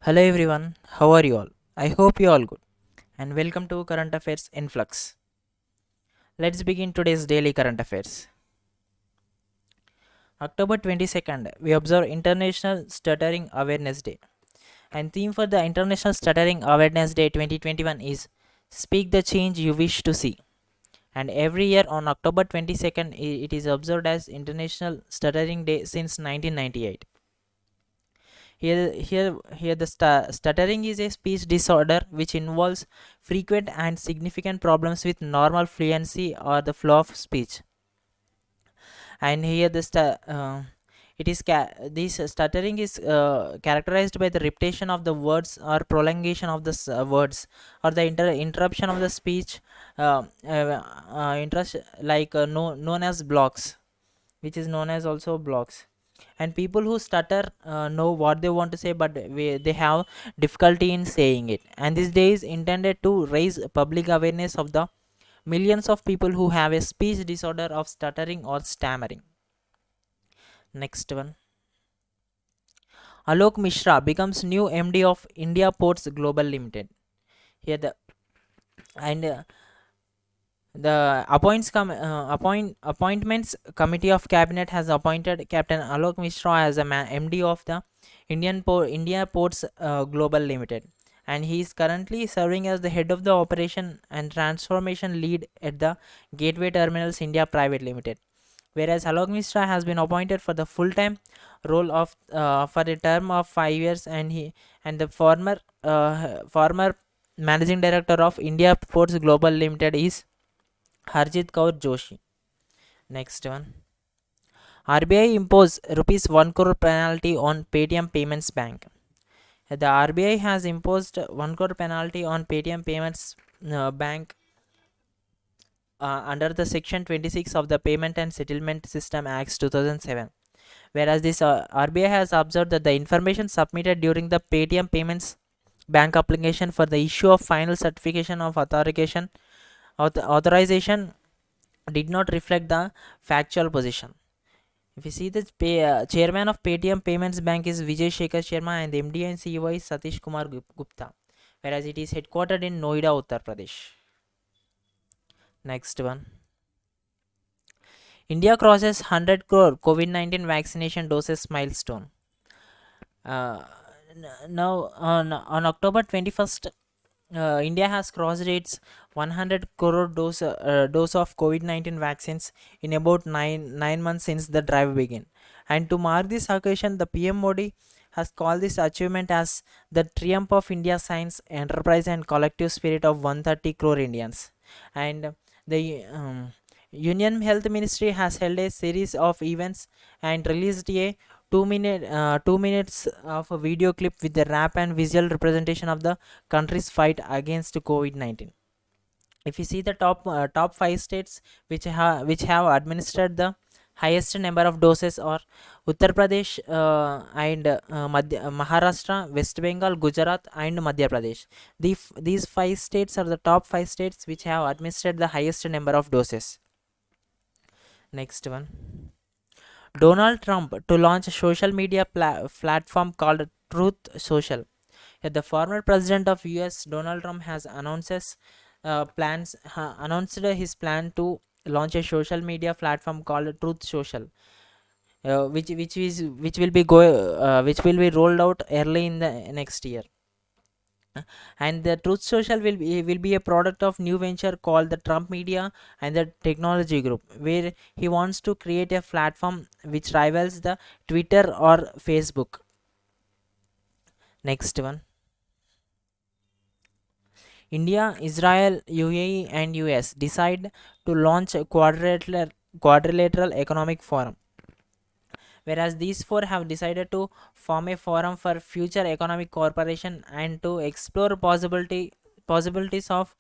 Hello everyone, how are you all? I hope you all good and welcome to Current Affairs in Flux. Let's begin today's daily current affairs. October 22nd, we observe International Stuttering Awareness Day. And theme for the International Stuttering Awareness Day 2021 is Speak the Change You Wish to See. And every year on October 22nd, it is observed as International Stuttering Day since 1998. Here, the stuttering is a speech disorder which involves frequent and significant problems with normal fluency or the flow of speech. And here, this stuttering is characterized by the repetition of the words or prolongation of the words or the interruption of the speech, interest like known as blocks, which is known as also blocks. And people who stutter know what they want to say, but they have difficulty in saying it. And this day is intended to raise public awareness of the millions of people who have a speech disorder of stuttering or stammering. Next one. Alok Mishra becomes new MD of India Ports Global Limited. Here and the appointments committee of cabinet has appointed Captain Alok Mishra as a MD of the India Ports Global Limited, and he is currently serving as the head of the operation and transformation lead at the Gateway Terminals India Private Limited. Whereas Alok Mishra has been appointed for the full-time role of for a term of 5 years, and the former managing director of India Ports Global Limited is Harjit Kaur Joshi. Next one. RBI imposed rupees 1 crore penalty on Paytm Payments Bank. The RBI has imposed 1 crore penalty on Paytm Payments Bank under the Section 26 of the Payment and Settlement System Acts 2007. Whereas this RBI has observed that the information submitted during the Paytm Payments Bank application for the issue of final certification of authorization did not reflect the factual position. If you see the chairman of Paytm Payments Bank is Vijay Shekhar Sharma and the MD and CEO is Satish Kumar Gupta, whereas it is headquartered in Noida, Uttar Pradesh. Next one. India crosses 100 crore COVID-19 vaccination doses milestone. Now on October 21st, India has crossed its 100 crore dose of COVID-19 vaccines in about 9 months since the drive began. And to mark this occasion, the PM Modi has called this achievement as the triumph of India's science, enterprise, and collective spirit of 130 crore Indians. And the Union Health Ministry has held a series of events and released a 2 minutes of a video clip with the rap and visual representation of the country's fight against COVID-19. If you see the top 5 states which have administered the highest number of doses are Uttar Pradesh and Maharashtra, West Bengal, Gujarat, and Madhya Pradesh. These 5 states are the top 5 states which have administered the highest number of doses. Next one. Donald Trump to launch a social media platform called Truth Social. The former president of US, Donald Trump, has announced his plan to launch a social media platform called Truth Social, which will be rolled out early in the next year. And the Truth Social will be a product of new venture called the Trump Media and the Technology Group, where he wants to create a platform which rivals the Twitter or Facebook. Next one. India, Israel, UAE, and US decide to launch a quadrilateral economic forum, whereas these four have decided to form a forum for future economic cooperation and to explore possibilities of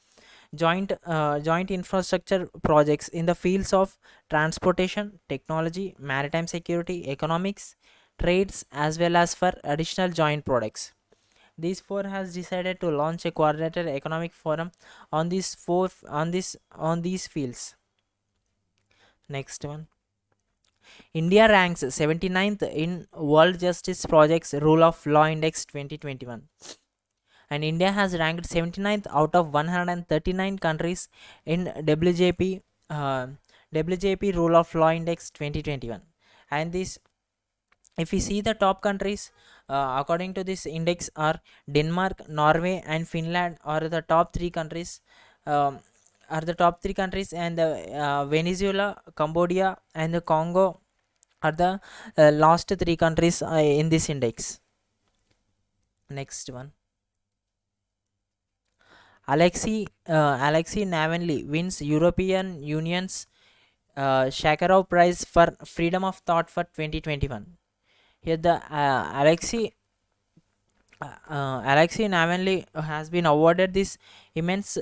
joint infrastructure projects in the fields of transportation, technology, maritime security, economics, trades, as well as for additional joint products. These four has decided to launch a coordinated economic forum on these fields. Next one. India ranks 79th in World Justice Project's Rule of Law Index 2021, and India has ranked 79th out of 139 countries in WJP Rule of Law Index 2021. And this, if we see the top countries according to this index, are Denmark, Norway, and Finland are the top three countries. Um, and the Venezuela, Cambodia, and the Congo are the last three countries in this index. Next one. Alexei Navalny wins European Union's Sakharov Prize for Freedom of Thought for 2021. Here, the Alexei Navalny has been awarded this immense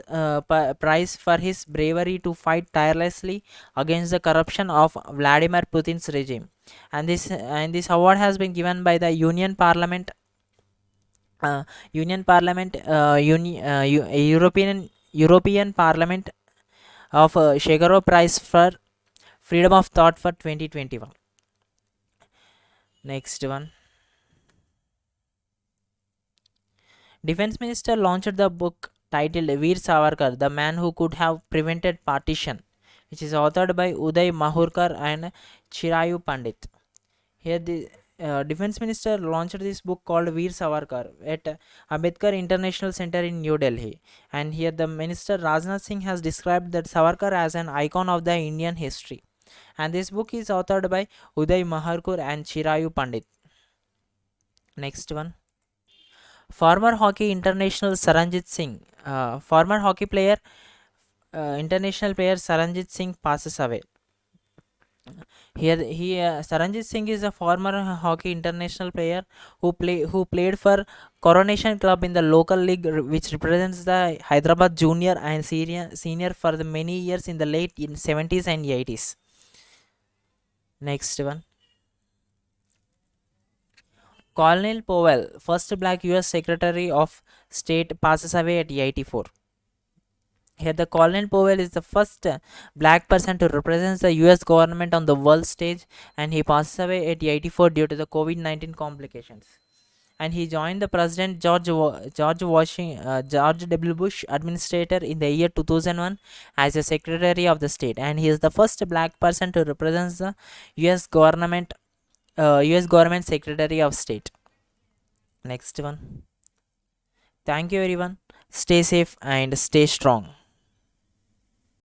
prize for his bravery to fight tirelessly against the corruption of Vladimir Putin's regime, and this award has been given by the Union Parliament, European Parliament of Sakharov Prize for Freedom of Thought for 2021. Next one. Defense Minister launched the book titled Veer Savarkar, The Man Who Could Have Prevented Partition, which is authored by Uday Mahurkar and Chirayu Pandit. Here, the Defense Minister launched this book called Veer Savarkar at Ambedkar International Center in New Delhi. And here, the Minister Rajnath Singh has described that Savarkar as an icon of the Indian history. And this book is authored by Uday Mahurkar and Chirayu Pandit. Next one. Former hockey international Saranjit Singh, former hockey player, international player Saranjit Singh passes away. Here, Saranjit Singh is a former hockey international player who played for Coronation Club in the local league, which represents the Hyderabad junior and senior for the many years in the late 70s and 80s. Next one. Colonel Powell, first black US Secretary of State, passes away at 84. Here, the Colonel Powell is the first black person to represent the US government on the world stage, and he passes away at 84 due to the COVID-19 complications. And he joined the President George W. Bush administrator in the year 2001 as a Secretary of the State, and he is the first black person to represent the US government Secretary of State. Next one. Thank you everyone. Stay safe and stay strong.